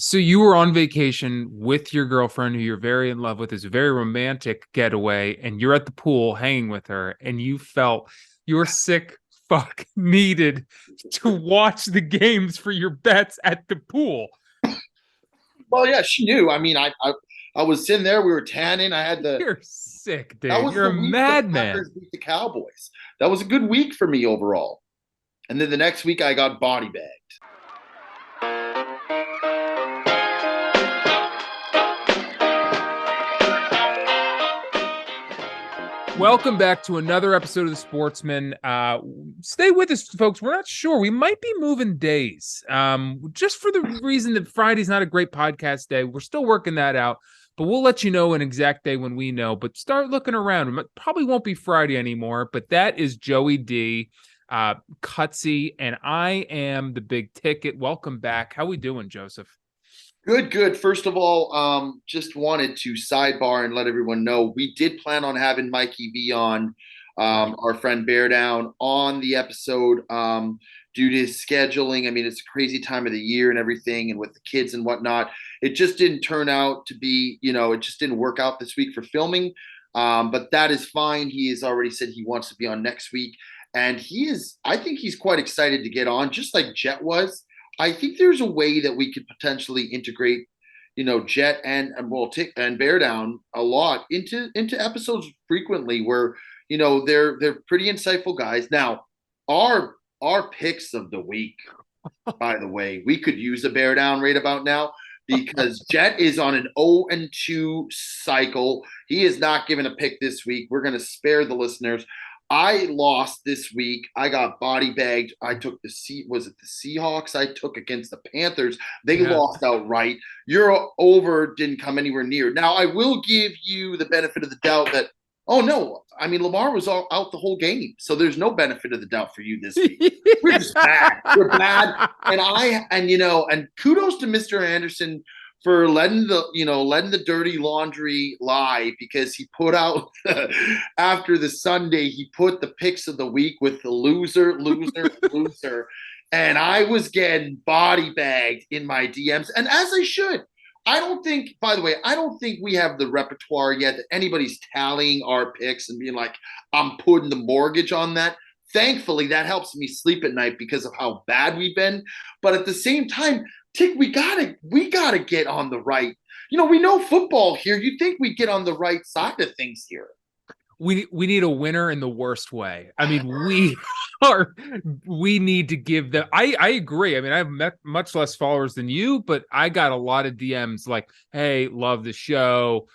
So you were on vacation with your girlfriend who you're very in love with. It's a very romantic getaway, and you're at the pool hanging with her, and you felt your sick fuck needed to watch the games for your bets at the pool. Well, yeah, she knew. I mean, I was sitting there. We were tanning. I had the You're sick, that dude. was You're the a week the madman. Packers beat the Cowboys. That was a good week for me overall. And then the next week, I got body bagged. Welcome back to another episode of the Sportsmen. Stay with us, folks. We're not sure. We might be moving days. Just for the reason that Friday's not a great podcast day. We're still working that out, but we'll let you know an exact day when we know. But start looking around. It probably won't be Friday anymore, but that is Joey D, Cutsy, and I am the big ticket. Welcome back. How we doing, Joseph? Good, good. First of all, just wanted to sidebar and let everyone know we did plan on having Mikey V on, Right. our friend Bear Down, on the episode due to scheduling. I mean, it's a crazy time of the year and everything, and with the kids and whatnot. It just didn't turn out to be, it just didn't work out this week for filming. But that is fine. He has already said he wants to be on next week. And I think he's quite excited to get on, just like Jet was. I think there's a way that we could potentially integrate, Jet and Bear Down a lot into episodes frequently, where they're pretty insightful guys. Now, our picks of the week, by the way, we could use a Bear Down right about now because Jet is on an 0-2 cycle. He is not given a pick this week. We're going to spare the listeners. I lost this week. I got body bagged. I took was it the Seahawks I took against the Panthers? They Yeah. lost outright. Your over didn't come anywhere near. Now I will give you the benefit of the doubt that, oh no, I mean Lamar was out the whole game. So there's no benefit of the doubt for you this week. We're just bad. We're bad. And kudos to Mr. Anderson for letting the dirty laundry lie, because he put out after the Sunday, he put the picks of the week with the loser. And I was getting body bagged in my DMs, and as I should. By the way, I don't think we have the repertoire yet that anybody's tallying our picks and being like, I'm putting the mortgage on that. Thankfully, that helps me sleep at night because of how bad we've been. But at the same time, Tick, we gotta get on the right. We know football here. You think we get on the right side of things here? We need a winner in the worst way. I mean, are we need to give them. I agree. I mean, I have much less followers than you, but I got a lot of DMs like, "Hey, love the show,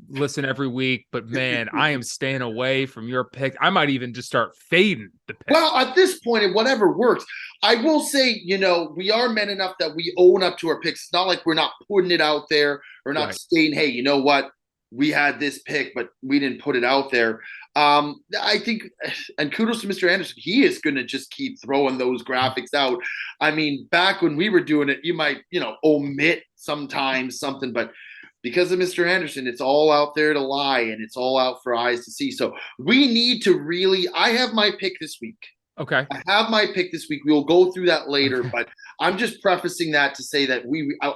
listen every week, but man, I am staying away from your pick. I might even just start fading the pick." Well, at this point, whatever works. I will say, we are men enough that we own up to our picks. It's not like we're not putting it out there or not Right. saying, hey, you know what? We had this pick, but we didn't put it out there. I think, and kudos to Mr. Anderson, he is going to just keep throwing those graphics out. I mean, back when we were doing it, you might, omit sometimes something, but because of Mr. Anderson, it's all out there to lie and it's all out for eyes to see. So we need to really, I have my pick this week. Okay. I have my pick this week. We will go through that later, Okay. but I'm just prefacing that to say that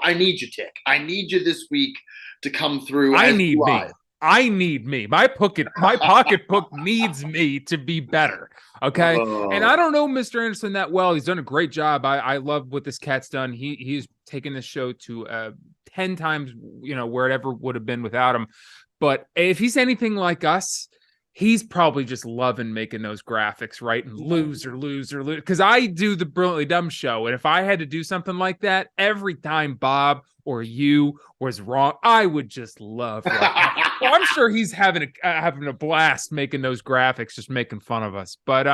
I need you, Tick. I need you this week to come through I as need do me. I. I need me. My pocketbook needs me to be better. Okay. And I Oh, don't know Mr. Anderson that well. He's done a great job. I love what this cat's done. He's taken this show to 10 times, where it ever would have been without him. But if he's anything like us, he's probably just loving making those graphics, right? And lose or lose or lose. Because I do the Brilliantly Dumb show. And if I had to do something like that, every time Bob or you was wrong, I would just love like, well, I'm sure he's having a blast making those graphics, just making fun of us. But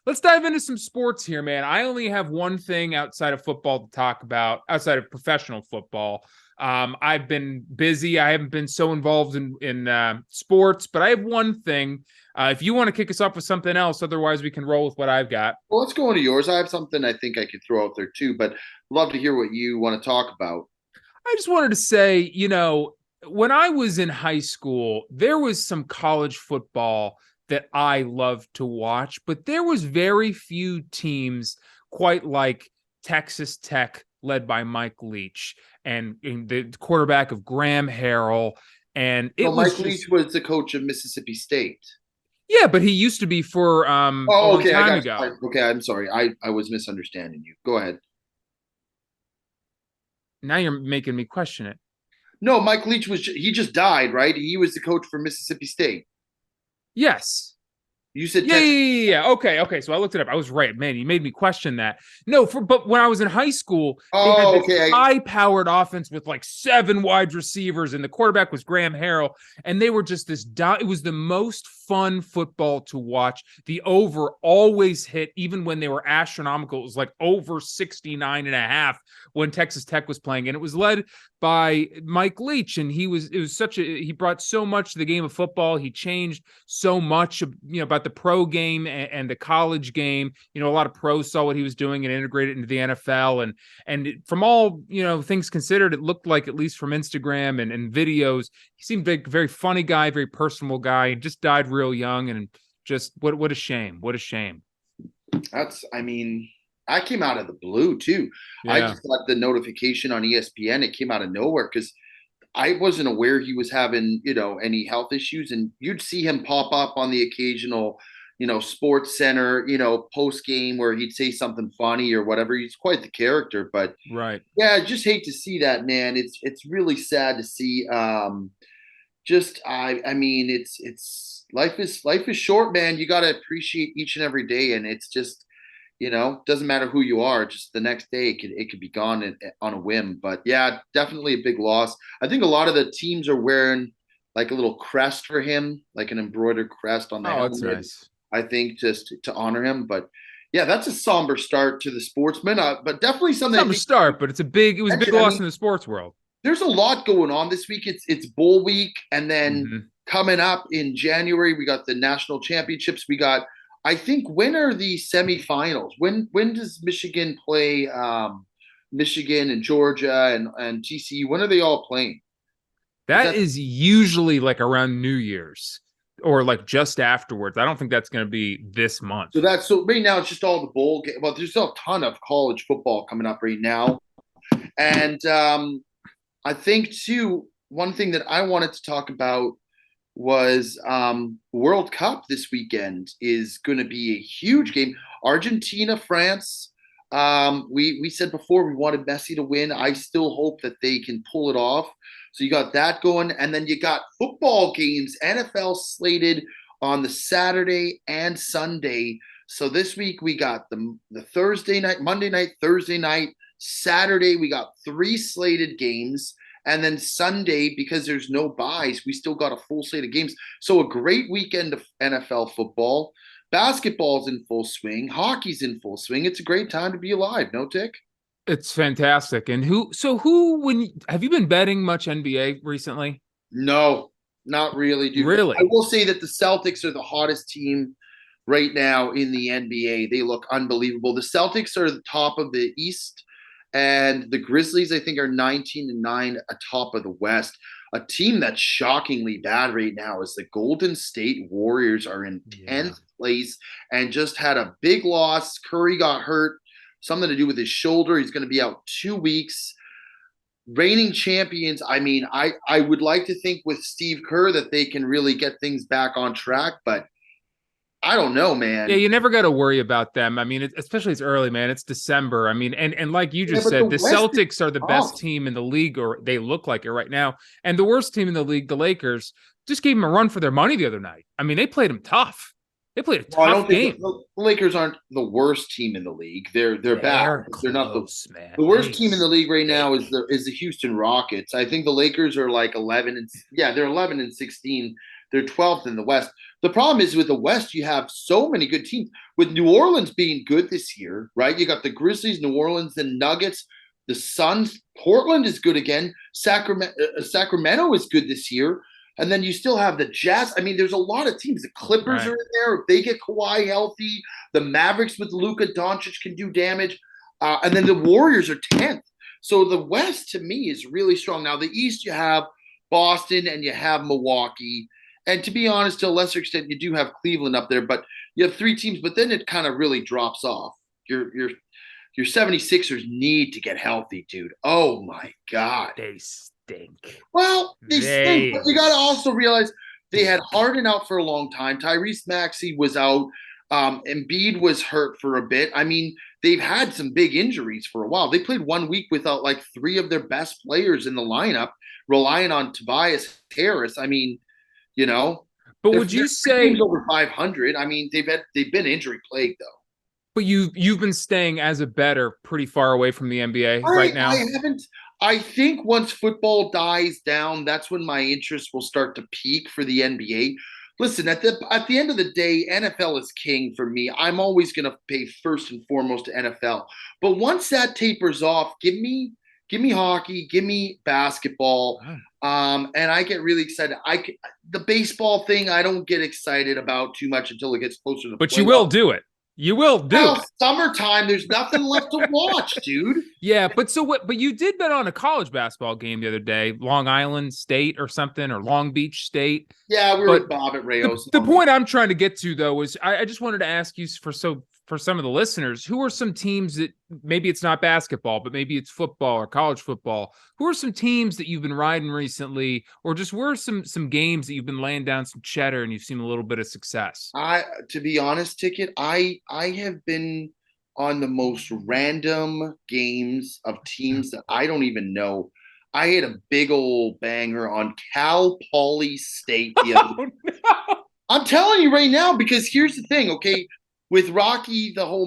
let's dive into some sports here, man. I only have one thing outside of football to talk about, outside of professional football. I've been busy. I haven't been so involved in sports, but I have one thing. If you want to kick us off with something else, otherwise we can roll with what I've got. well, let's go into yours. I have something I think I could throw out there too, but love to hear what you want to talk about. I just wanted to say, when I was in high school, there was some college football that I loved to watch, but there was very few teams quite like Texas Tech led by Mike Leach and the quarterback of Graham Harrell. And it No, was Mike just, Leach was the coach of Mississippi State. yeah, but he used to be for a Oh, long okay, I time got ago. you. Okay, I'm sorry. I was misunderstanding you. Go ahead. Now you're making me question it. No, Mike Leach he just died, right? He was the coach for Mississippi State. Yes. You said Yeah, yeah, Texas. yeah, yeah. Okay, okay. So I looked it up. I was right, man. You made me question that. No, but when I was in high school, they had Oh, this okay. high-powered offense with like 7 wide receivers, and the quarterback was Graham Harrell, and they were just this. It was the most fun football to watch. The over always hit, even when they were astronomical. It was like over 69.5 when Texas Tech was playing, and it was led by Mike Leach, and he brought so much to the game of football. He changed so much, about the pro game and the college game. A lot of pros saw what he was doing and integrated into the NFL. And from all, things considered, it looked like, at least from Instagram and videos, he seemed like a very funny guy, very personable guy, and just died real young. And just what a shame. What a shame. I mean, I came out of the blue too. I Yeah. just got the notification on ESPN. It came out of nowhere because I wasn't aware he was having, any health issues. And you'd see him pop up on the occasional, sports center, post game where he'd say something funny or whatever. He's quite the character. But Right. yeah, I just hate to see that, man. It's really sad to see. I mean, it's life is short, man. You got to appreciate each and every day. And it's just, doesn't matter who you are. Just the next day, it could be gone on a whim. But yeah, definitely a big loss. I think a lot of the teams are wearing like a little crest for him, like an embroidered crest on the Oh, it's helmet. nice. I think just to honor him. But yeah, that's a somber start to the Sportsman. But definitely something I Something to think start, but it was a big mentioned. I loss mean, in the sports world. there's a lot going on this week. It's bowl week, and then Mm-hmm. coming up in January, we got the national championships. We got, I think, when are the semifinals? When does Michigan play Michigan and Georgia and TCU? When are they all playing? Is That that is usually like around New Year's or like just afterwards. I don't think that's going to be this month. so? That's so right now. It's just all the bowl game. Well, there's still a ton of college football coming up right now, and I think too. One thing that I wanted to talk about was World Cup this weekend is going to be a huge game. Argentina, France. We said before we wanted Messi to win. I still hope that they can pull it off. So you got that going, and then you got football games. NFL slated on the Saturday and Sunday. So this week we got the Thursday night, Monday night, Thursday night, Saturday. We got 3 slated games. And then Sunday, because there's no buys, we still got a full slate of games. So a great weekend of NFL football. Basketball's in full swing. Hockey's in full swing. It's a great time to be alive, no, Tick? It's fantastic. And when have you been betting much NBA recently? No, not really, dude. I Really? will say that the Celtics are the hottest team right now in the NBA. They look unbelievable. The Celtics are the top of the East, and the Grizzlies, I think, are 19-9 atop of the West. A team that's shockingly bad right now is the Golden State Warriors are in Yeah. 10th place and just had a big loss. Curry got hurt, something to do with his shoulder. He's going to be out 2 weeks. Reigning champions. I mean, I would like to think with Steve Kerr that they can really get things back on track, but I don't know, Yeah, man. you never got to worry about them. I mean, especially it's early, man. It's December. I mean, and like you Yeah, just but the said, the West is Celtics are the best tough. team in the league, or they look like it right now. And the worst team in the league, the Lakers, just gave them a run for their money the other night. I mean, they played them tough. They played a Well, I don't tough think game. the Lakers aren't the worst team in the league. They're bad. They're They're not the close, man. the worst They team in the league right now is stink. the Houston Rockets. I think the Lakers are like 11 and yeah, they're 11 and 16. They're 12th in the West. The problem is with the West, you have so many good teams. With New Orleans being good this year, right? You got the Grizzlies, New Orleans, the Nuggets, the Suns. Portland is good again. Sacramento is good this year. And then you still have the Jazz. I mean, there's a lot of teams. The Clippers are Right. in there. If they get Kawhi healthy, the Mavericks with Luka Doncic can do damage. And then the Warriors are 10th. So the West to me is really strong. Now the East, you have Boston and you have Milwaukee. And to be honest, to a lesser extent, you do have Cleveland up there, but you have 3 teams, but then it kind of really drops off. You're your 76ers need to get healthy, dude. Oh my God. They stink. Well, they stink, but They you got to also realize they had stink. Harden out for a long time. Tyrese Maxey was out. Embiid was hurt for a bit. I mean, they've had some big injuries for a while. They played 1 week without like three of their best players in the lineup, relying on Tobias Harris. I mean, you know, But they're, would they're you three games say? over 500. I mean, they've been injury plagued though. But you've been staying as a bettor pretty far away from the NBA right I now. haven't. I think once football dies down, that's when my interest will start to peak for the NBA. Listen, at the end of the day, NFL is king for me. I'm always going to pay first and foremost to NFL. But once that tapers off, give me hockey, give me basketball, Wow. and I get really excited. The baseball thing I don't get excited about too much until it gets closer to the But you will playoffs. do it. You will do Well, it. summertime, there's nothing left to watch, dude. Yeah, but so what? But you did bet on a college basketball game the other day, Long Island State or something, or Long Beach State. Yeah, we were But with Bob at the Rayo's. the point I'm trying to get to though is I just wanted to ask you for some of the listeners, who are some teams that maybe it's not basketball, but maybe it's football or college football. Who are some teams that you've been riding recently, or just where are some games that you've been laying down some cheddar and you've seen a little bit of success? To be honest, Ticket, I have been on the most random games of teams that I don't even know. I had a big old banger on Cal Poly State the other. Oh no! I'm telling you right now because here's the thing, okay? With Rocky, the whole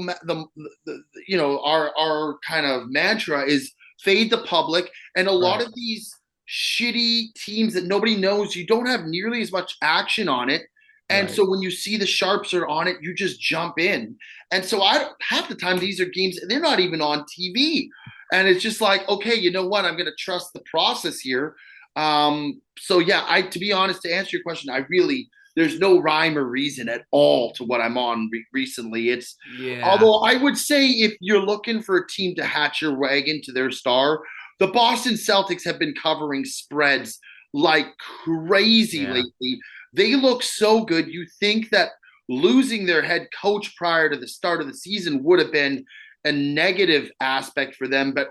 our kind of mantra is fade the public, and a lot Right, of these shitty teams that nobody knows, you don't have nearly as much action on it. And right. so when you see the sharps are on it, you just jump in. And so I half the time these are games they're not even on TV, and it's just like, okay, you know what? I'm going to trust the process here. So yeah, I to be honest, to answer your question, I really there's no rhyme or reason at all to what I'm on recently. It's Yeah, although I would say if you're looking for a team to hatch your wagon to their star, the Boston Celtics have been covering spreads like crazy yeah. lately. They look so good. You think that losing their head coach prior to the start of the season would have been a negative aspect for them, but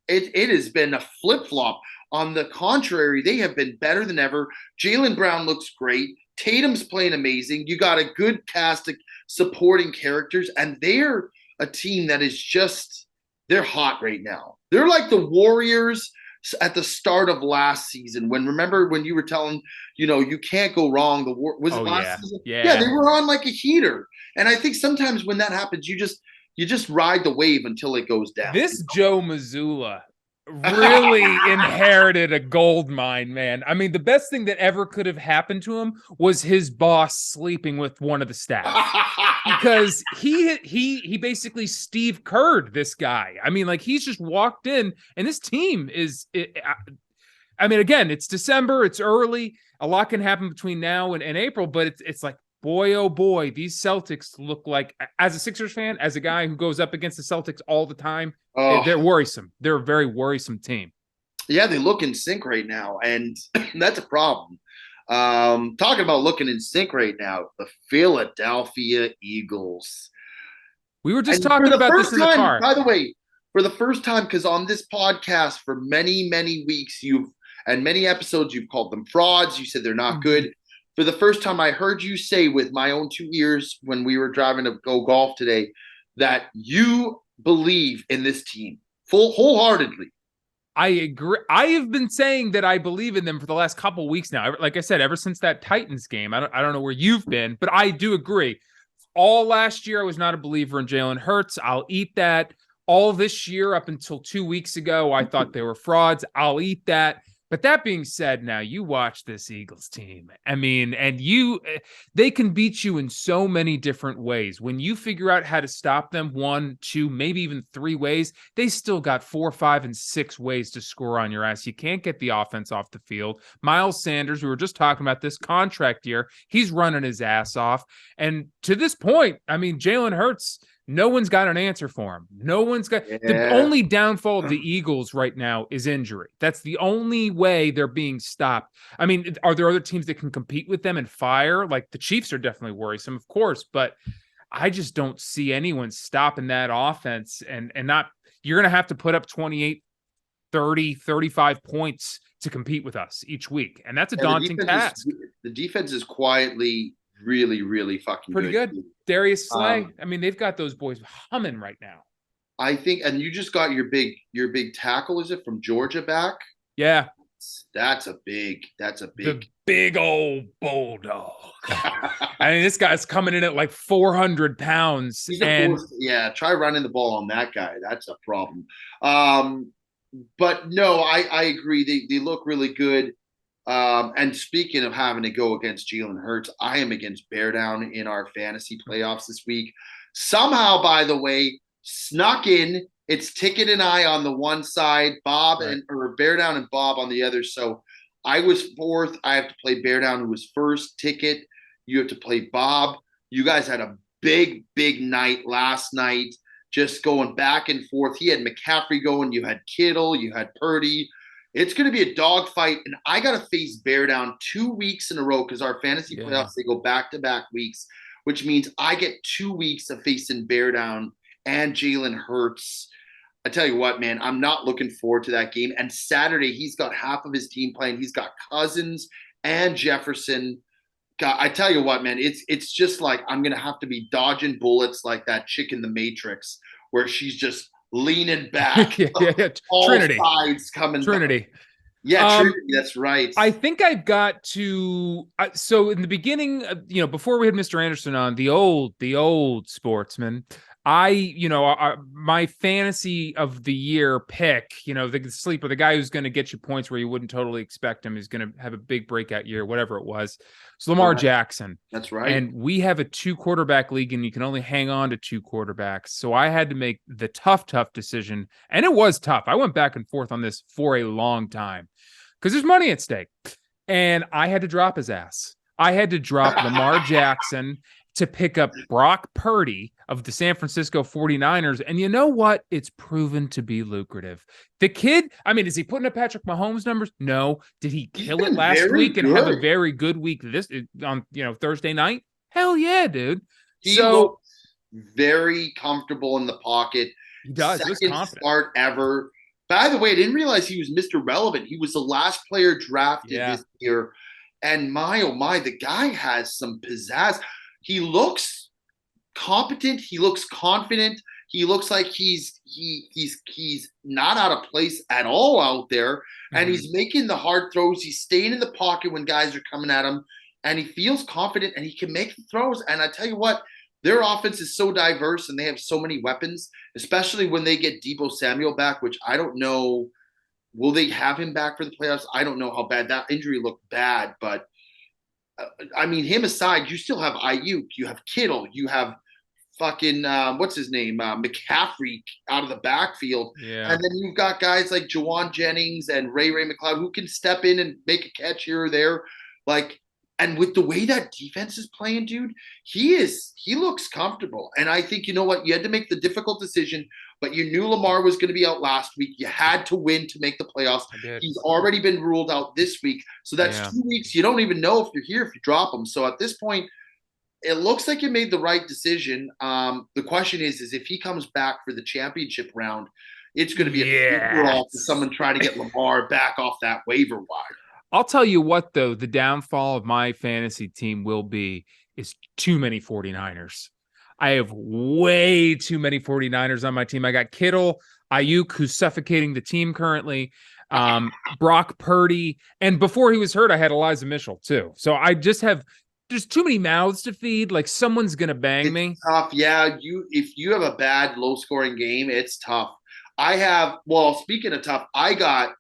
it has been a flip flop. On the contrary, they have been better than ever. Jaylen Brown looks great. Tatum's playing amazing. You got a good cast of supporting characters, and they're a team that is just they're hot right now. They're like the Warriors at the start of last season. Remember when you were telling, you can't go wrong. Was it Oh last yeah, season? Yeah, they yeah. were on like a heater. And I think sometimes when that happens, you just ride the wave until it goes down. This Joe Mazzulla really inherited a gold mine, man. I mean, the best thing that ever could have happened to him was his boss sleeping with one of the staff. Because he basically Steve Kerr'd this guy. I mean, like he's just walked in, and this team I mean, again, it's December, it's early, a lot can happen between now and April, but it's like, boy, oh boy, these Celtics look like, as a Sixers fan, as a guy who goes up against the Celtics all the time, Oh, they're worrisome. They're a very worrisome team. yeah, they look in sync right now, and that's a problem. Talking about looking in sync right now, the Philadelphia Eagles. We were just And for talking the about this first in the time, car. by the way, for the first time, because on this podcast for many, many weeks, and many episodes, you've called them frauds. You said they're not Mhm. good. For the first time, I heard you say with my own two ears when we were driving to go golf today that you believe in this team wholeheartedly. I agree. I have been saying that I believe in them for the last couple weeks now. Like I said, ever since that Titans game, I don't know where you've been, but I do agree. All last year, I was not a believer in Jalen Hurts. I'll eat that. All this year, up until 2 weeks ago, I thought they were frauds. I'll eat that. But that being said, now you watch this Eagles team. I mean, and they can beat you in so many different ways. When you figure out how to stop them, one, two, maybe even three ways, they still got 4, 5, and 6 ways to score on your ass. You can't get the offense off the field. Miles Sanders, we were just talking about this contract year, he's running his ass off. And to this point, I mean, Jalen Hurts, no one's got an answer for him. No one's got the Yeah. only downfall of the Eagles right now is injury. That's the only way they're being stopped. I mean, are there other teams that can compete with them and fire? Like the Chiefs are definitely worrisome, of course, but I just don't see anyone stopping that offense and not, you're going to have to put up 28, 30, 35 points to compete with us each week. And that's a And daunting task. the defense is quietly really, really fucking Pretty good. Darius Slay. I mean, they've got those boys humming right now. I think, and you just got your big tackle, is it from Georgia back? Yeah. That's a big. The big old bulldog. I mean, this guy's coming in at like 400 pounds. And yeah, try running the ball on that guy. That's a problem. But no, I agree. They look really good. And speaking of having to go against Jalen Hurts, I am against Bear Down in our fantasy playoffs this week. Somehow, by the way, snuck in. It's Ticket and I on the one side, Bob right. or Bear Down and Bob on the other. So I was fourth. I have to play Bear Down, who was first. Ticket, you have to play Bob. You guys had a big night last night, just going back and forth. He had McCaffrey going. You had Kittle. You had Purdy. It's going to be a dogfight, and I got to face Bear Down 2 weeks in a row because our fantasy playoffs, they go back-to-back weeks, which means I get 2 weeks of facing Bear Down and Jalen Hurts. I tell you what, man, I'm not looking forward to that game. And Saturday, he's got half of his team playing. He's got Cousins and Jefferson. God, I tell you what, man, it's just like I'm going to have to be dodging bullets like that chick in the Matrix where she's just leaning back. yeah. All Trinity. Sides coming Trinity. Back. Yeah, Trinity, that's right. I think I've got to. So in the beginning, before we had Mr. Anderson on, the old Sportsman, my fantasy of the year pick, the sleeper, the guy who's going to get you points where you wouldn't totally expect him, is going to have a big breakout year, whatever it was. So Lamar Jackson. That's right. And we have a 2-quarterback league, and you can only hang on to 2 quarterbacks. So I had to make the tough decision. And it was tough. I went back and forth on this for a long time because there's money at stake. And I had to drop his ass. I had to drop Lamar Jackson to pick up Brock Purdy of the San Francisco 49ers. And you know what? It's proven to be lucrative. The kid, I mean, is he putting up Patrick Mahomes numbers? No. Did he kill it last week and have a very good week on Thursday night? Hell yeah, dude. He looked very comfortable in the pocket. He does. Second start ever. By the way, I didn't realize he was Mr. Relevant. He was the last player drafted this year. And my, oh my, the guy has some pizzazz. He looks competent. He looks confident. He looks like he's not out of place at all out there. And he's making the hard throws. He's staying in the pocket when guys are coming at him. And he feels confident and he can make the throws. And I tell you what, their offense is so diverse and they have so many weapons, especially when they get Deebo Samuel back, which I don't know. Will they have him back for the playoffs? I don't know how bad that injury looked bad, but I mean, him aside, you still have Ayuk, you have Kittle, you have fucking what's his name, McCaffrey out of the backfield, and then you've got guys like Jawan Jennings and Ray McLeod who can step in and make a catch here or there, like. And with the way that defense is playing, dude, he looks comfortable. And I think, you know what, you had to make the difficult decision, but you knew Lamar was going to be out last week. You had to win to make the playoffs. He's already been ruled out this week. So that's 2 weeks. You don't even know if you're here if you drop him. So at this point, it looks like you made the right decision. The question is if he comes back for the championship round, it's going to be a free-for-all for someone trying to get Lamar back off that waiver wire. I'll tell you what, though, the downfall of my fantasy team is too many 49ers. I have way too many 49ers on my team. I got Kittle, Ayuk, who's suffocating the team currently, Brock Purdy, and before he was hurt, I had Elijah Mitchell, too. So I just have there's too many mouths to feed. Like someone's going to bang me. Tough. Yeah, if you have a bad, low-scoring game, it's tough. Speaking of tough, I got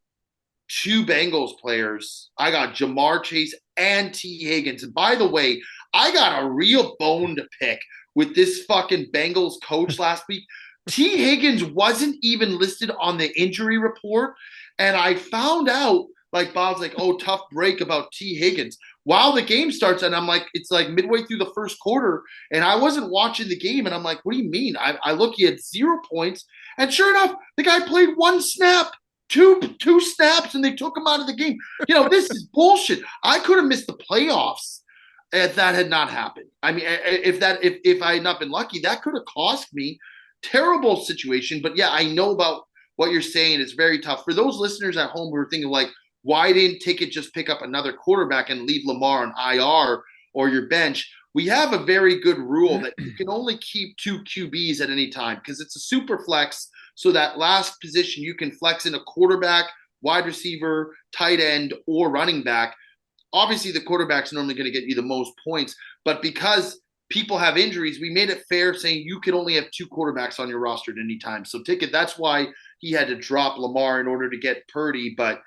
2 Bengals players. I got Jamar Chase and T. Higgins. And by the way, I got a real bone to pick with this fucking Bengals coach last week. T. Higgins wasn't even listed on the injury report. And I found out, like, Bob's like, oh, tough break about T. Higgins. While the game starts, and I'm like, it's like midway through the first quarter, and I wasn't watching the game. And I'm like, what do you mean? I look, he had 0 points. And sure enough, the guy played 1 snap. Two snaps and they took him out of the game. This is bullshit. I could have missed the playoffs. if that had not happened. I mean, if I had not been lucky, that could have cost me. Terrible situation. But yeah, I know about what you're saying. It's very tough for those listeners at home who are thinking like, why didn't Ticket just pick up another quarterback and leave Lamar on IR or your bench? We have a very good rule that you can only keep two QBs at any time because it's a super flex. So that last position you can flex in a quarterback, wide receiver, tight end, or running back. Obviously, the quarterback's normally going to get you the most points, but because people have injuries, we made it fair saying you could only have two quarterbacks on your roster at any time. So Ticket, that's why he had to drop Lamar in order to get Purdy. But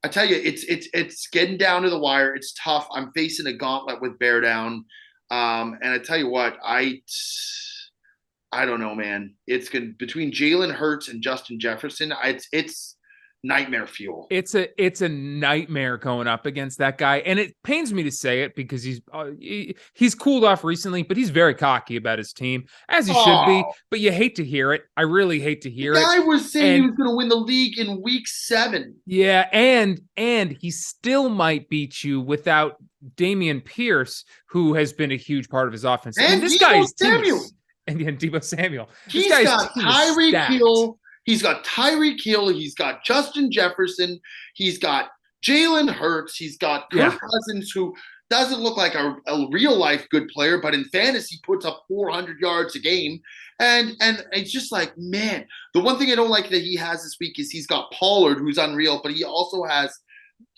I tell you, it's getting down to the wire. It's tough. I'm facing a gauntlet with Bear Down. And I tell you what, I don't know, man. It's good between Jalen Hurts and Justin Jefferson. It's nightmare fuel. It's a nightmare going up against that guy, and it pains me to say it because he's cooled off recently, but he's very cocky about his team, as he should be. But you hate to hear it. I really hate to hear it. The guy was saying he was going to win the league in week 7. Yeah, and he still might beat you without Damian Pierce, who has been a huge part of his offense. And this guy's Samuel. And Deebo Samuel. He's got Tyreek Hill. He's got Tyreek Hill. He's got Justin Jefferson. He's got Jalen Hurts. He's got Kirk Cousins, who doesn't look like a real life good player, but in fantasy puts up 400 yards a game. And it's just like, man, the one thing I don't like that he has this week is he's got Pollard, who's unreal, but he also has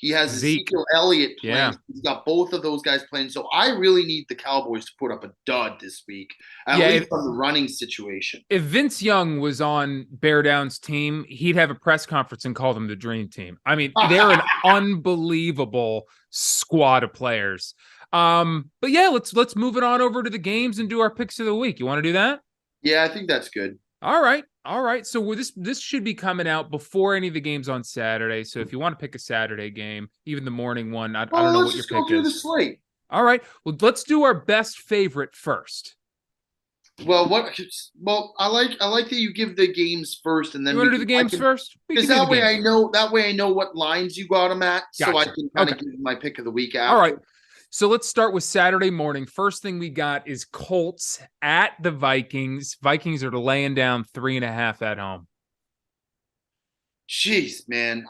Ezekiel Elliott playing. Yeah. He's got both of those guys playing. So I really need the Cowboys to put up a dud this week, at least on the running situation. If Vince Young was on Bear Down's team, he'd have a press conference and call them the dream team. I mean, they're an unbelievable squad of players. But yeah, let's move it on over to the games and do our picks of the week. You want to do that? Yeah, I think that's good. All right. So this should be coming out before any of the games on Saturday. So if you want to pick a Saturday game, even the morning one, I don't know what your pick is. Let's go through the slate. All right. Well, let's do our best favorite first. Well, I like that you give the games first, and then you want to do the games first, because that way I know what lines you got them at, gotcha. So I can kind of give my pick of the week after. All right. So let's start with Saturday morning. First thing we got is Colts at the Vikings. Vikings are laying down 3.5 at home. Jeez, man.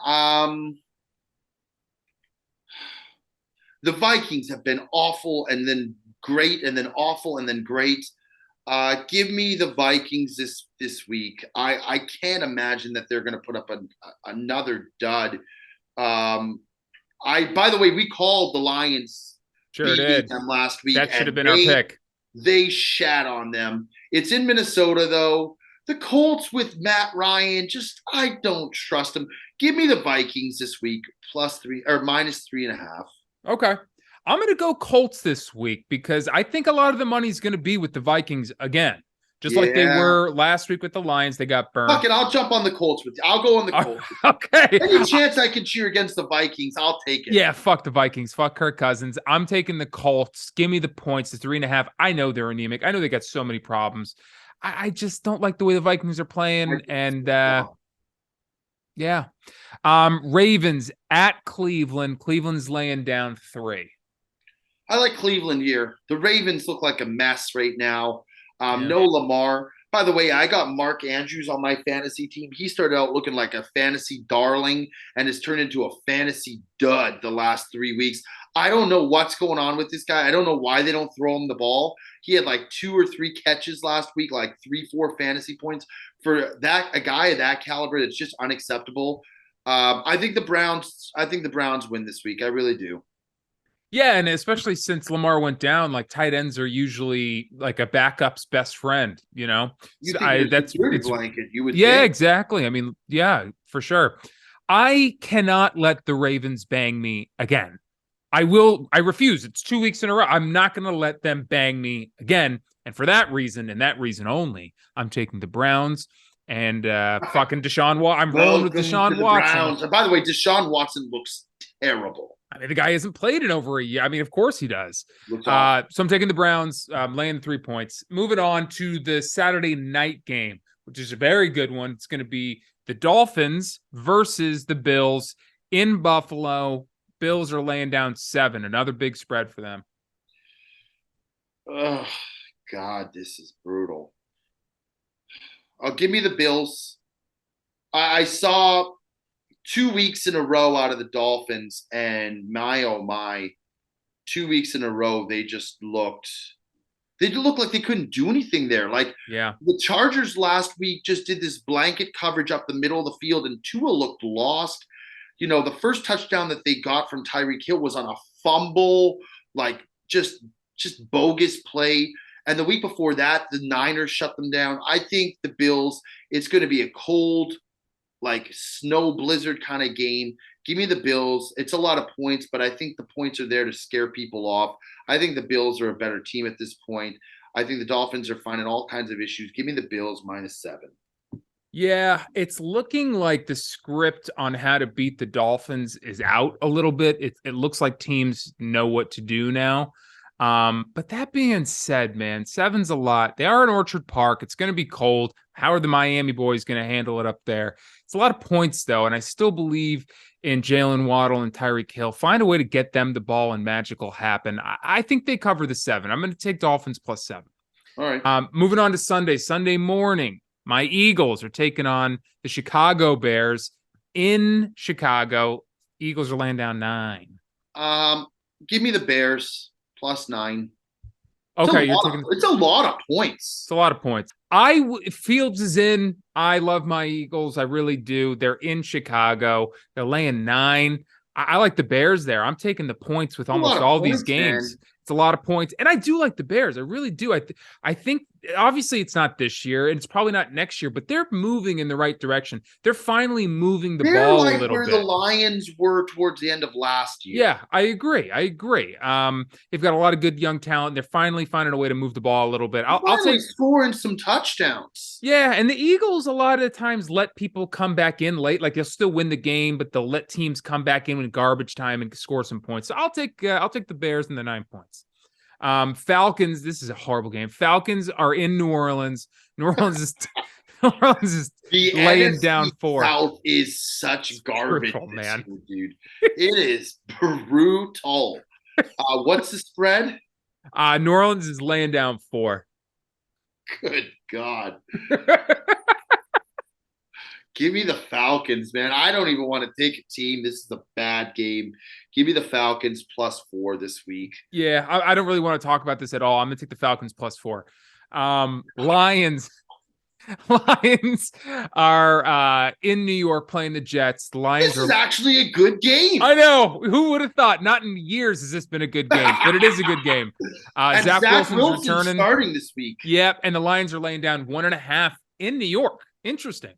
The Vikings have been awful and then great and then awful and then great. Give me the Vikings this week. I can't imagine that they're going to put up another dud. By the way, we called the Lions. Sure did. Them last week. That should have been our pick. They shat on them. It's in Minnesota, though. The Colts with Matt Ryan, I don't trust them. Give me the Vikings this week, +3 or -3.5. Okay. I'm going to go Colts this week because I think a lot of the money is going to be with the Vikings again. Just like they were last week with the Lions. They got burned. Fuck it, I'll jump on the Colts with you. I'll go on the Colts. Okay. Any chance I can cheer against the Vikings, I'll take it. Yeah, fuck the Vikings. Fuck Kirk Cousins. I'm taking the Colts. Give me the points, the 3.5. I know they're anemic. I know they got so many problems. I just don't like the way the Vikings are playing. And Ravens at Cleveland. Cleveland's laying down 3. I like Cleveland here. The Ravens look like a mess right now. No Lamar. By the way, I got Mark Andrews on my fantasy team. He started out looking like a fantasy darling and has turned into a fantasy dud the last 3 weeks. I don't know what's going on with this guy. I don't know why they don't throw him the ball. He had like 2 or 3 catches last week, like 3-4 fantasy points. For a guy of that caliber, that's just unacceptable. I think the Browns win this week. I really do. Yeah, and especially since Lamar went down, like tight ends are usually like a backup's best friend, you know? That's blanket. You would think. Exactly. I mean, yeah, for sure. I cannot let the Ravens bang me again. I refuse. It's 2 weeks in a row. I'm not going to let them bang me again. And for that reason, and that reason only, I'm taking the Browns and fucking Deshaun Watson. I'm rolling with Deshaun Watson. Browns. And by the way, Deshaun Watson looks terrible. I mean, the guy hasn't played in over a year. I mean, of course he does. So I'm taking the Browns, laying 3 points. Moving on to the Saturday night game, which is a very good one. It's going to be the Dolphins versus the Bills in Buffalo. Bills are laying down 7, another big spread for them. Oh, God, this is brutal. Give me the Bills. I saw 2 weeks in a row out of the Dolphins, and my oh my, 2 weeks in a row they looked like they couldn't do anything there. Like Yeah. the Chargers last week just did this blanket coverage up the middle of the field, and Tua looked lost. The first touchdown that they got from Tyreek Hill was on a fumble, like just bogus play. And the week before that, the Niners shut them down. I think the Bills, it's going to be a cold, like snow blizzard kind of game. Give me the Bills. It's a lot of points, but I think the points are there to scare people off. I think the Bills are a better team at this point. I think the Dolphins are finding all kinds of issues. Give me the Bills -7. Yeah, it's looking like the script on how to beat the Dolphins is out a little bit. It looks like teams know what to do now. But that being said, man, seven's a lot. They are in Orchard Park. It's going to be cold. How are the Miami boys going to handle it up there? It's a lot of points, though, and I still believe in Jalen Waddle and Tyreek Hill. Find a way to get them the ball, and magic will happen. I think they cover the 7. I'm going to take Dolphins +7. All right. Moving on to Sunday morning. My Eagles are taking on the Chicago Bears in Chicago. Eagles are laying down 9. Give me the Bears +9. Okay, it's a lot of points. It's a lot of points. Fields is in. I love my Eagles. I really do. They're in Chicago. They're laying 9. I like the Bears there. I'm taking the points with almost all these games. Man. It's a lot of points. And I do like the Bears. I really do. I think, obviously, it's not this year, and it's probably not next year, but they're moving in the right direction. They're finally moving the ball a little bit. Where the Lions were towards the end of last year. Yeah, I agree. They've got a lot of good young talent. They're finally finding a way to move the ball a little bit. I'll take scoring some touchdowns. Yeah, and the Eagles a lot of the times let people come back in late. Like they'll still win the game, but they'll let teams come back in garbage time and score some points. So I'll take the Bears and the 9 points. Falcons. This is a horrible game. Falcons are in New Orleans. New Orleans is laying down 4. South is such garbage, brutal, man. Year, dude. It is brutal. What's the spread? New Orleans is laying down 4. Good God. Give me the Falcons, man. I don't even want to take a team. This is a bad game. Give me the Falcons +4 this week. Yeah, I don't really want to talk about this at all. I'm going to take the Falcons +4. Lions are in New York playing the Jets. The Lions This is actually a good game. I know. Who would have thought? Not in years has this been a good game, but it is a good game. Zach Wilson's returning. Starting this week. Yep, and the Lions are laying down 1.5 in New York. Interesting.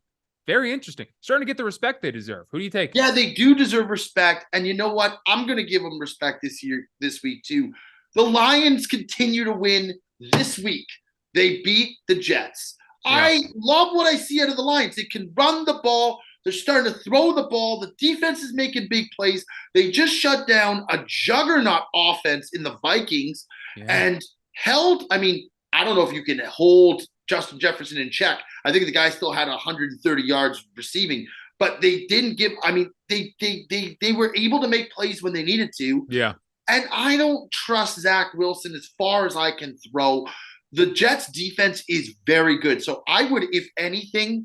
Very interesting. Starting to get the respect they deserve. Who do you take? Yeah, they do deserve respect. And you know what? I'm going to give them respect this week, too. The Lions continue to win this week. They beat the Jets. Yeah. I love what I see out of the Lions. They can run the ball. They're starting to throw the ball. The defense is making big plays. They just shut down a juggernaut offense in the Vikings and held – I mean, I don't know if you can hold Justin Jefferson in check. I think the guy still had 130 yards receiving, but they didn't give – I mean, they were able to make plays when they needed to. Yeah. And I don't trust Zach Wilson as far as I can throw. The Jets defense is very good. So I would, if anything,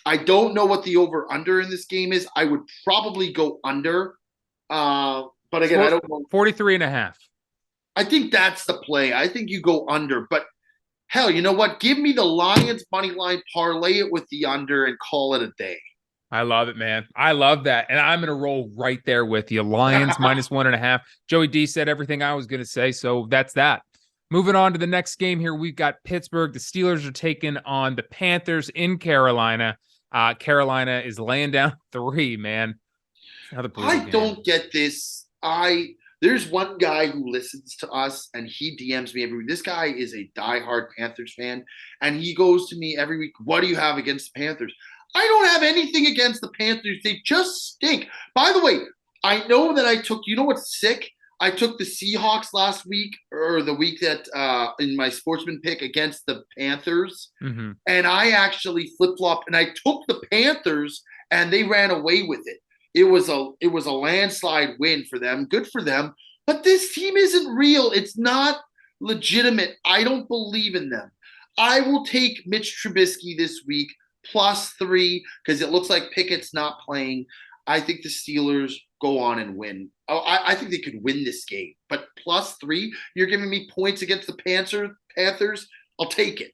I don't know what the over-under in this game is. I would probably go under. But again, I don't know. 43.5. I think that's the play. I think you go under. But hell, you know what? Give me the Lions money line, parlay it with the under, and call it a day. I love it, man. I love that. And I'm going to roll right there with you. Lions -1.5. Joey D said everything I was going to say. So that's that. Moving on to the next game here, we've got Pittsburgh. The Steelers are taking on the Panthers in Carolina. Carolina is laying down 3, man. I don't get this. There's one guy who listens to us, and he DMs me every week. This guy is a diehard Panthers fan, and he goes to me every week, what do you have against the Panthers? I don't have anything against the Panthers. They just stink. By the way, I know that I took – you know what's sick? I took the Seahawks last week, or the week that in my Sportsman pick against the Panthers, and I actually flip-flopped, and I took the Panthers, and they ran away with it. It was a landslide win for them. Good for them. But this team isn't real. It's not legitimate. I don't believe in them. I will take Mitch Trubisky this week +3 because it looks like Pickett's not playing. I think the Steelers go on and win. I think they could win this game, but +3, you're giving me points against the Panthers. I'll take it.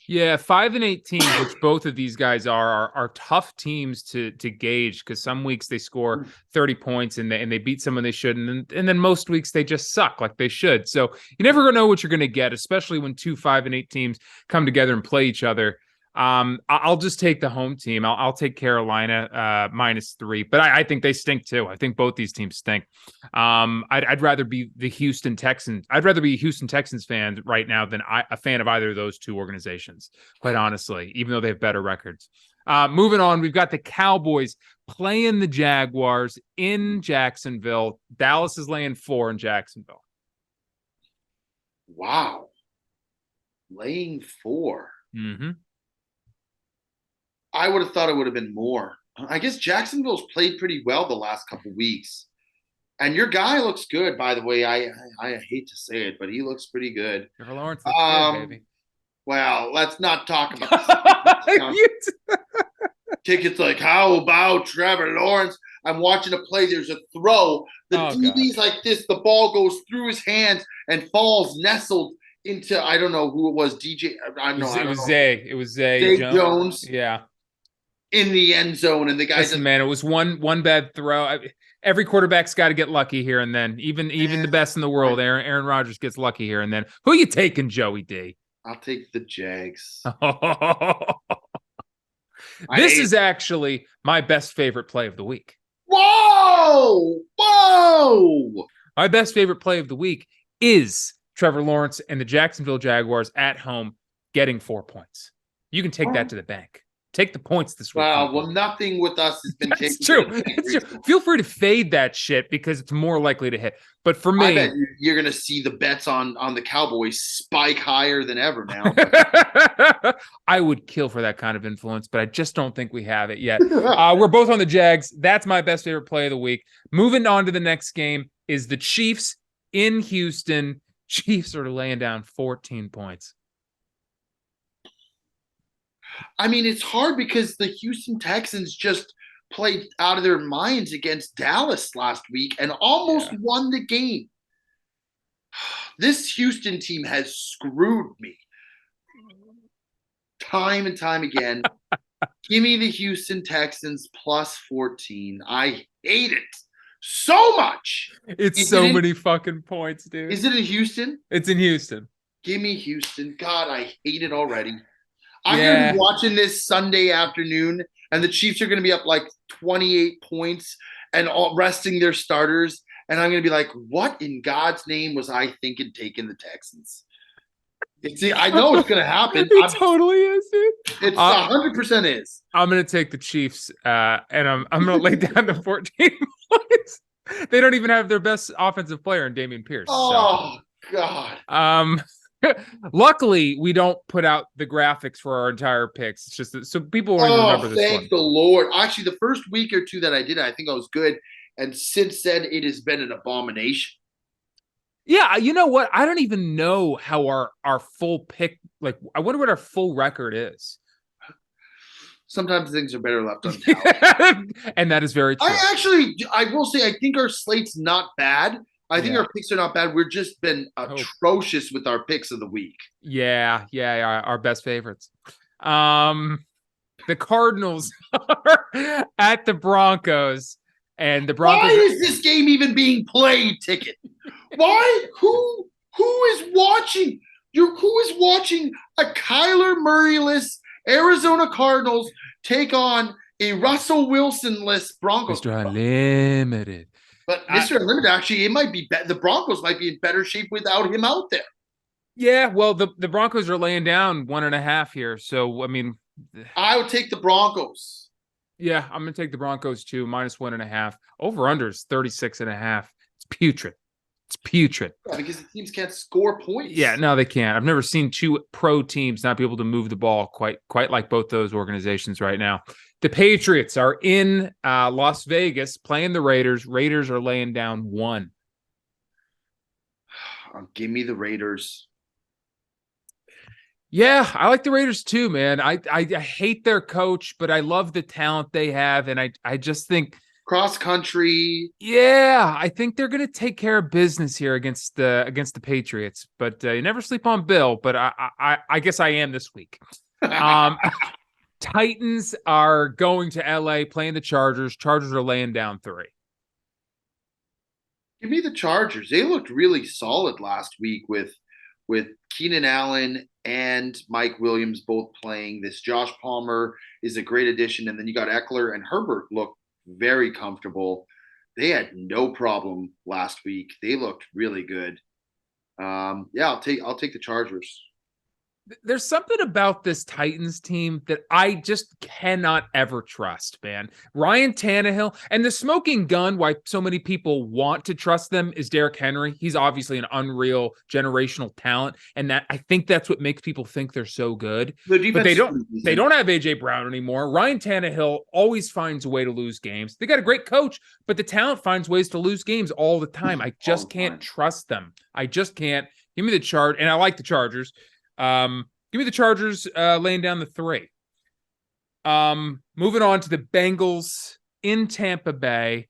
Yeah, 5-8 teams, which both of these guys are tough teams to gauge because some weeks they score 30 points and they beat someone they shouldn't, and then most weeks they just suck like they should. So you never gonna know what you're gonna get, especially when 2 5-8 teams come together and play each other. I'll just take the home team. I'll take Carolina -3, but I think they stink too. I think both these teams stink. I'd rather be the Houston Texans. I'd rather be a Houston Texans fan right now than a fan of either of those two organizations, quite honestly, even though they have better records. Moving on, we've got the Cowboys playing the Jaguars in Jacksonville. Dallas is laying 4 in Jacksonville. Wow. Laying 4. Mm-hmm. I would have thought it would have been more. I guess Jacksonville's played pretty well the last couple weeks. And your guy looks good, by the way. I hate to say it, but he looks pretty good. Trevor Lawrence looks good, baby. Well, let's not talk about this. Tickets like, how about Trevor Lawrence? I'm watching a play. There's a throw. The DB's like this. The ball goes through his hands and falls nestled into, I don't know who it was, DJ. I don't know. It was Zay. It was Zay Jones. Yeah. In the end zone, and the guys. Man, it was one bad throw. Every quarterback's got to get lucky here and then. Even the best in the world, Aaron Rodgers gets lucky here and then. Who you taking, Joey D? I'll take the Jags. This is actually my best favorite play of the week. Whoa! My best favorite play of the week is Trevor Lawrence and the Jacksonville Jaguars at home getting 4 points. You can take that to the bank. Take the points this week. Well, nothing with us has been taken. It's true. It's true. Feel free to fade that shit because it's more likely to hit. But for me, I bet you're going to see the bets on the Cowboys spike higher than ever now. I would kill for that kind of influence, but I just don't think we have it yet. We're both on the Jags. That's my best favorite play of the week. Moving on to the next game is the Chiefs in Houston. Chiefs are laying down 14 points. I mean, it's hard because the Houston Texans just played out of their minds against Dallas last week and almost won the game. This Houston team has screwed me time and time again. Give me the Houston Texans +14. I hate it so much. It's so many fucking points, dude. Is it in Houston? It's in Houston. Give me Houston. God, I hate it already. I'm going to be watching this Sunday afternoon, and the Chiefs are going to be up like 28 points and resting their starters. And I'm going to be like, what in God's name was I thinking taking the Texans? I know it's going to happen. It totally is, dude. It's 100% is. I'm going to take the Chiefs, and I'm going to lay down the 14 points. They don't even have their best offensive player in Dameon Pierce. Oh, God. Luckily, we don't put out the graphics for our entire picks. It's just so people won't even remember this one. Thank the Lord. Actually, the first week or two that I did, I think I was good. And since then, it has been an abomination. Yeah, you know what? I don't even know how our full pick, like, I wonder what our full record is. Sometimes things are better left untold. And that is very true. I will say, I think our slate's not bad. I think our picks are not bad. We've just been atrocious with our picks of the week. Yeah, our best favorites. The Cardinals are at the Broncos, and the Broncos. Why is this game even being played, Ticket? Why? Who is watching? Who is watching a Kyler Murray-less Arizona Cardinals take on a Russell Wilson-less Broncos? Mr. Unlimited. But Mr. Unlimited, actually, it might be the Broncos might be in better shape without him out there. Yeah, well, the Broncos are laying down 1.5 here. So, I mean, I would take the Broncos. Yeah, I'm going to take the Broncos too, -1.5. Over-under is 36.5. It's putrid. It's putrid. Yeah, because the teams can't score points. Yeah, no, they can't. I've never seen two pro teams not be able to move the ball quite like both those organizations right now. The Patriots are in Las Vegas playing the Raiders. Raiders are laying down 1. Give me the Raiders. Yeah, I like the Raiders too, man. I hate their coach, but I love the talent they have, and I just think Cross country. yeah, I think they're gonna take care of business here against the Patriots. But you never sleep on Bill. But I guess I am this week. Um, Titans are going to LA playing the Chargers. Chargers are laying down 3. Give me the Chargers. They looked really solid last week with Keenan Allen and Mike Williams both playing. This Josh Palmer is a great addition, and then you got Eckler and Herbert looked very comfortable. They had no problem last week. They looked really good. Yeah, I'll take the Chargers. There's something about this Titans team that I just cannot ever trust, man. Ryan Tannehill and the smoking gun, why so many people want to trust them, is Derrick Henry. He's obviously an unreal generational talent, and that I think that's what makes people think they're so good. But they don't have AJ Brown anymore. Ryan Tannehill always finds a way to lose games. They got a great coach, but the talent finds ways to lose games all the time. I just can't trust them. I just can't. Give me the Chargers, and I like the Chargers. Give me the Chargers laying down the 3. Moving on to the Bengals in Tampa Bay.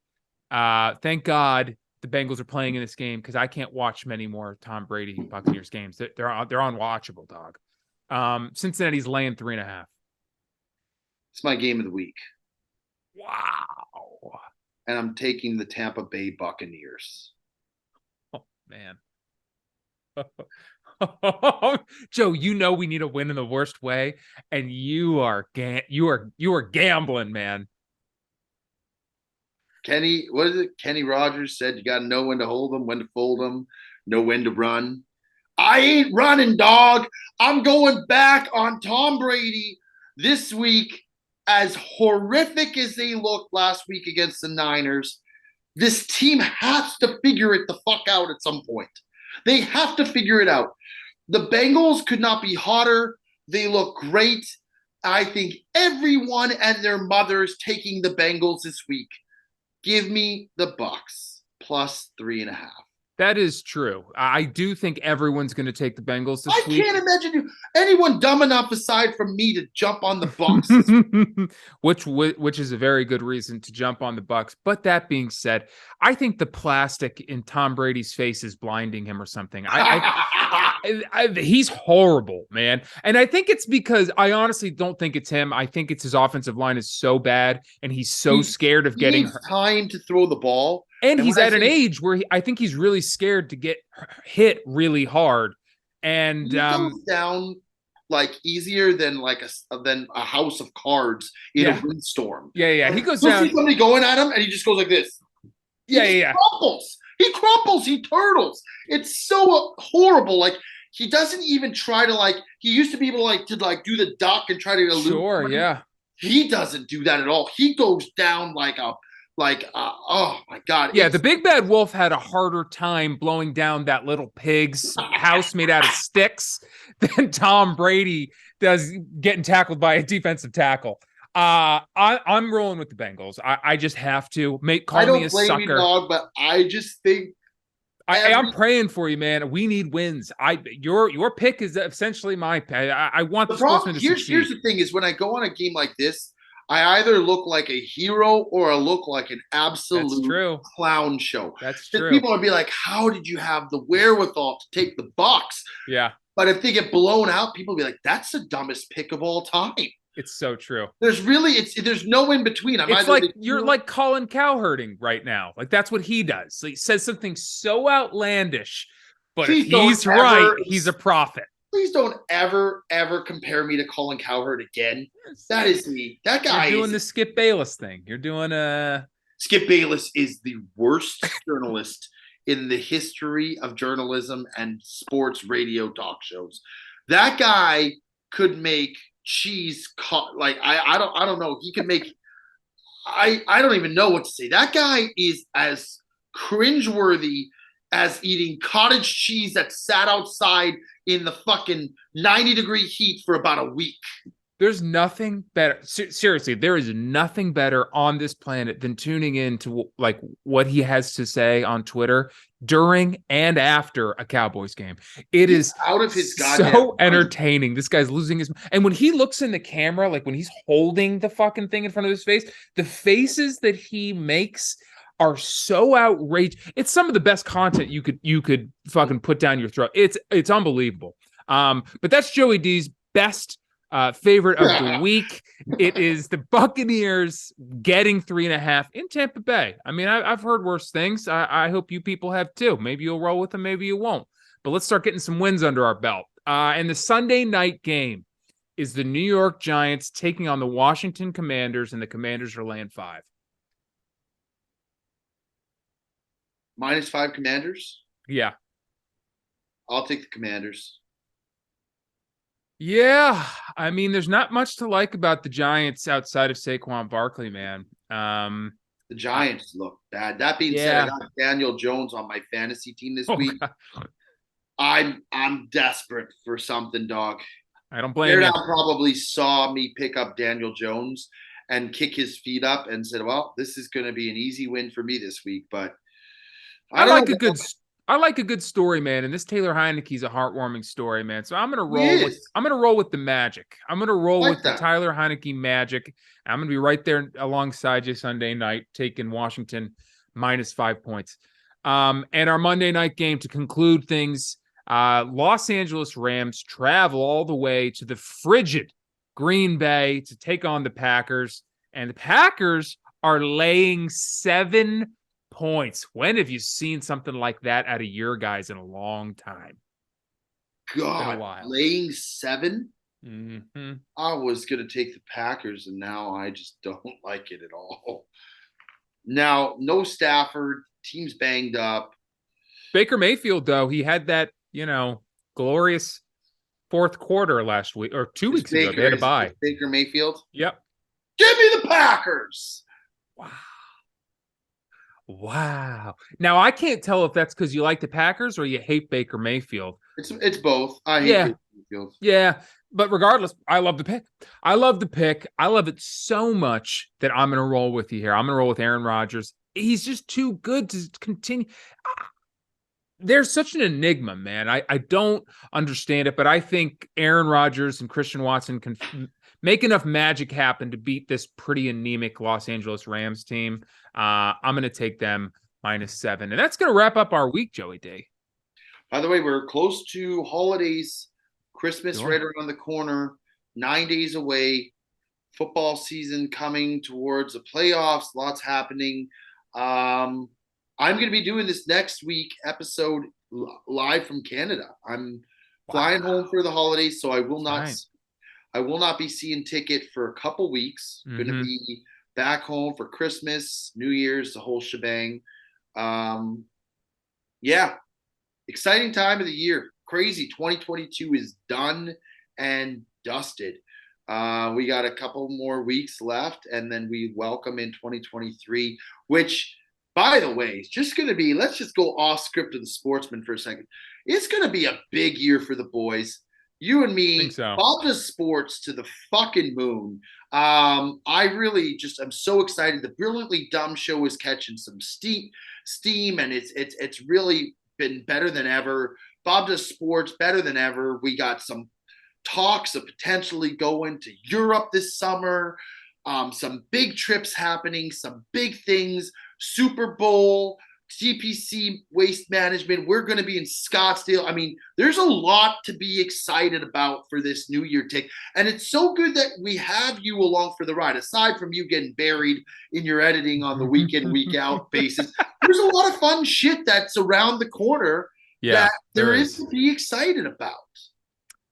Thank God the Bengals are playing in this game because I can't watch many more Tom Brady Buccaneers games. They're unwatchable, dog. Cincinnati's laying 3.5. It's my game of the week. Wow. And I'm taking the Tampa Bay Buccaneers. Oh man. Joe, you know we need to win in the worst way, and you are gambling, man. What is it? Kenny Rogers said you got to know when to hold them, when to fold them, know when to run. I ain't running, dog. I'm going back on Tom Brady this week. As horrific as they looked last week against the Niners, this team has to figure it the fuck out at some point. They have to figure it out. The Bengals could not be hotter. They look great. I think everyone and their mothers taking the Bengals this week. Give me the Bucks plus 3.5. That is true. I do think everyone's going to take the Bengals this week. I can't imagine anyone dumb enough aside from me to jump on the Bucks. which is a very good reason to jump on the Bucks. But that being said, I think the plastic in Tom Brady's face is blinding him or something. He's horrible, man. And I think it's because I honestly don't think it's him. I think it's his offensive line is so bad and he's so scared of getting time to throw the ball. And he's at an age where I think he's really scared to get hit really hard. And he goes down like easier than a house of cards in a windstorm. Yeah. He goes down. See somebody going at him, and he just goes like this. He crumples. He crumples. He turtles. It's so horrible. Like he doesn't even try to He used to be able to do the duck and try to elude. Sure, yeah. He doesn't do that at all. He goes down oh my God. Yeah, the big bad wolf had a harder time blowing down that little pig's house made out of sticks than Tom Brady does getting tackled by a defensive tackle. I'm rolling with the Bengals. I just have to call me a sucker. You, dog, but I just think I'm praying for you, man. We need wins. Your pick is essentially my pick. I want the Sportsmen to succeed. Here's the thing: is when I go on a game like this, I either look like a hero or I look like an absolute clown show. That's true. People would be like, "How did you have the wherewithal to take the Bucks?" Yeah. But if they get blown out, people will be like, "That's the dumbest pick of all time." It's so true. There's no in between. It's like you're like Colin Cowherding right now. Like that's what he does. He says something so outlandish, but if he's right, he's a prophet. Please don't ever compare me to Colin Cowherd again. That is me. That guy You're doing the Skip Bayless thing. You're doing Skip Bayless is the worst journalist in the history of journalism and sports radio talk shows. That guy could make cheese I don't know. He could make I don't even know what to say. That guy is as cringeworthy as eating cottage cheese that sat outside in the fucking 90-degree heat for about a week. There's nothing better. Seriously, there is nothing better on this planet than tuning in to like what he has to say on Twitter during and after a Cowboys game. It He's is out of his goddamn so mind. entertaining. This guy's losing his. And when he looks in the camera, like when he's holding the fucking thing in front of his face, the faces that he makes are so outrageous. It's some of the best content you could fucking put down your throat. It's unbelievable. But that's Joey D's best favorite of the week. It is the Buccaneers getting 3.5 in Tampa Bay. I mean, I've heard worse things. I hope you people have too. Maybe you'll roll with them, maybe you won't. But let's start getting some wins under our belt. And the Sunday night game is the New York Giants taking on the Washington Commanders, and the Commanders are laying 5. -5 Commanders. Yeah. I'll take the Commanders. Yeah, I mean, there's not much to like about the Giants outside of Saquon Barkley, man. The Giants look bad. That being said, I got Daniel Jones on my fantasy team this week. God. I'm desperate for something, dog. I don't blame you. Probably saw me pick up Daniel Jones and kick his feet up and said, "Well, this is going to be an easy win for me this week." But I like a good story, man. And this Taylor Heineke's a heartwarming story, man. So I'm gonna roll with the magic. I'm gonna roll with the Tyler Heineke magic. I'm gonna be right there alongside you Sunday night, taking Washington -5 points. And our Monday night game to conclude things, Los Angeles Rams travel all the way to the frigid Green Bay to take on the Packers. And the Packers are laying 7 points. When have you seen something like that out of your guys in a long time? God, laying 7? Mm-hmm. I was going to take the Packers, and now I just don't like it at all. Now, no Stafford. Team's banged up. Baker Mayfield, though, he had that, glorious fourth quarter last week or 2 weeks ago. They had a bye. Baker Mayfield? Yep. Give me the Packers. Wow. Now, I can't tell if that's because you like the Packers or you hate Baker Mayfield. It's both. I hate Baker Mayfield. Yeah. But regardless, I love the pick. I love it so much that I'm going to roll with you here. I'm going to roll with Aaron Rodgers. He's just too good to continue. There's such an enigma, man. I don't understand it, but I think Aaron Rodgers and Christian Watson can make enough magic happen to beat this pretty anemic Los Angeles Rams team. I'm going to take them -7. And that's going to wrap up our week, Joey D. By the way, we're close to holidays. Christmas right around the corner. 9 days away. Football season coming towards the playoffs. Lots happening. I'm going to be doing this next week episode live from Canada. I'm flying home for the holidays, so I will not be seeing Ticket for a couple weeks. Mm-hmm. Going to be back home for Christmas, New Year's, the whole shebang. Yeah, exciting time of the year. Crazy. 2022 is done and dusted. We got a couple more weeks left, and then we welcome in 2023, which, by the way, is just going to be, let's just go off script of the Sportsman for a second. It's going to be a big year for the boys. You and me, Bob does sports to the fucking moon. I really I'm so excited. The Brilliantly Dumb show is catching some steam, and it's really been better than ever. Bob does sports better than ever. We got some talks of potentially going to Europe this summer. Some big trips happening, some big things. Super Bowl, TPC Waste Management. We're going to be in Scottsdale. I mean, there's a lot to be excited about for this New Year take. And it's so good that we have you along for the ride. Aside from you getting buried in your editing on the week in, week out basis, there's a lot of fun shit that's around the corner that there is to be excited about.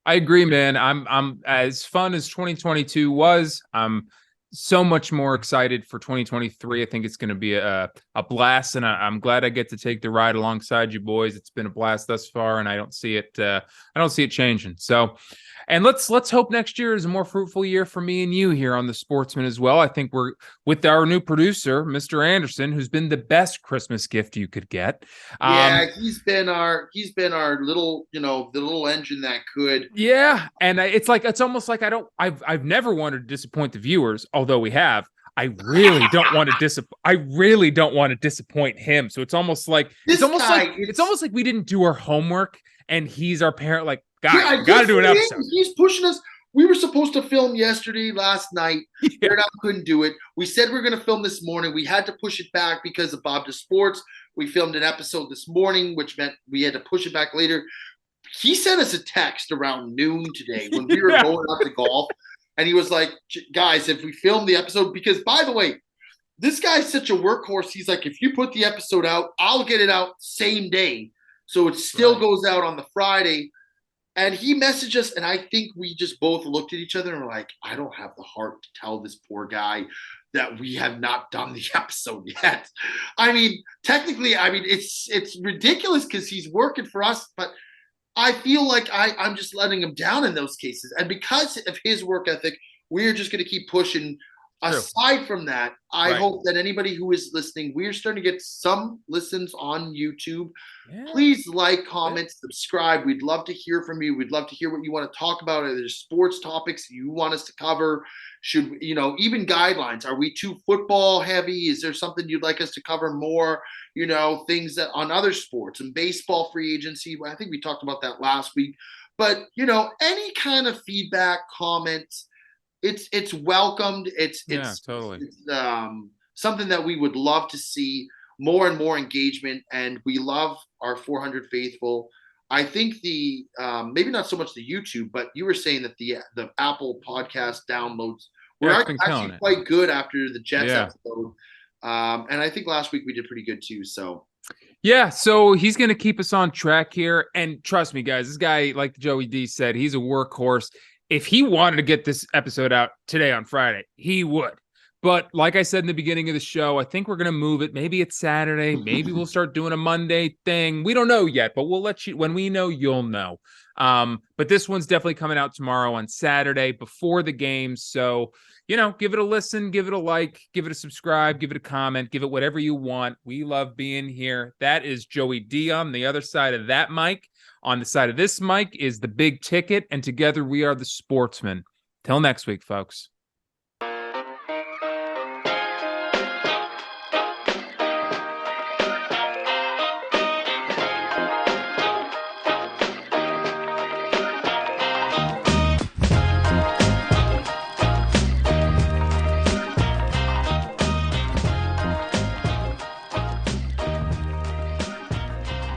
I agree, man. I'm as fun as 2022 was. I'm so much more excited for 2023. I think it's going to be a blast, and I'm glad I get to take the ride alongside you boys. It's been a blast thus far, and I don't see it changing. So, and let's hope next year is a more fruitful year for me and you here on the Sportsman as well. I think we're with our new producer, Mr. Anderson, who's been the best Christmas gift you could get. Yeah, he's been our little, the little engine that could. Yeah, and it's almost like I've never wanted to disappoint the viewers, although we have. I really don't want to disappoint him. So it's almost like it's almost like we didn't do our homework, and he's our parent. Like, guys, Yeah, got to do an episode. He's pushing us. We were supposed to film last night. Yeah. Couldn't do it. We said we were going to film this morning. We had to push it back because of Bob to Sports. We filmed an episode this morning, which meant we had to push it back later. He sent us a text around noon today when we were going out to golf. And he was like, guys, if we film the episode, because by the way, this guy's such a workhorse. He's like, if you put the episode out, I'll get it out same day. So it still goes out on the Friday. And he messaged us, and I think we just both looked at each other and were like, I don't have the heart to tell this poor guy that we have not done the episode yet. I mean, technically, it's ridiculous because he's working for us, but I feel like I'm just letting him down in those cases. And because of his work ethic, we're just going to keep pushing. True. Aside from that, I hope that anybody who is listening, we're starting to get some listens on YouTube. Yeah. Please like, comment, subscribe. We'd love to hear from you. We'd love to hear what you want to talk about. Are there sports topics you want us to cover? Should, even guidelines. Are we too football heavy? Is there something you'd like us to cover more? Things that on other sports and baseball free agency. I think we talked about that last week. But, any kind of feedback, comments, it's welcomed. It's totally. It's something that we would love to see more and more engagement. And we love our 400 faithful. I think the maybe not so much the YouTube, but you were saying that the Apple podcast downloads were actually quite good after the Jets episode. And I think last week we did pretty good too. So yeah, so he's going to keep us on track here. And trust me, guys, this guy, like Joey D said, he's a workhorse. If he wanted to get this episode out today on Friday, he would. But like I said in the beginning of the show, I think we're going to move it. Maybe it's Saturday. Maybe we'll start doing a Monday thing. We don't know yet, but we'll let you, when we know, you'll know. But this one's definitely coming out tomorrow on Saturday before the game. So, give it a listen, give it a like, give it a subscribe, give it a comment, give it whatever you want. We love being here. That is Joey D on the other side of that mic. On the side of this mic is the Big Ticket, and together we are the Sportsmen. Till next week, folks.